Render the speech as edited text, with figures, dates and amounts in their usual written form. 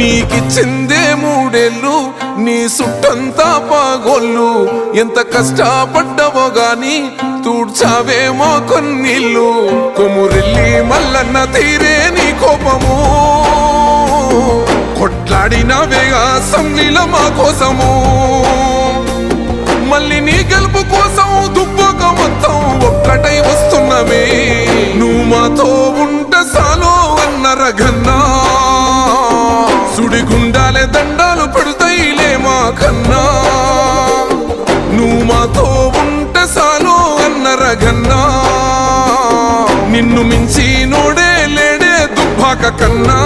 నీకిచ్చిందే 3 ఏళ్ళు నీ సుట్టంతా పాగోళ్ళు ఎంత కష్టపడ్డవో గాని తూడ్చావేమో కొన్నిళ్ళు కొమురెల్లి మల్లన్న తీరే నీ కోపము కొట్లాడినవే అసెంబ్లీలో మా కోసము మళ్ళీ నీ గెలుపు కోసం దుబ్బక మొత్తం ఒక్కటై వస్తున్నమే నువ్వు మాతో ఉంటే సాలో అన్న రఘన్నా సుడిగుండాలే దండాలు పెడతాయిలే మా కన్నా నువ్వు మాతో ఉంటే సాలో అన్న రఘన్నా నిన్ను మించి నోడే లేడే దుబ్బాక కన్నా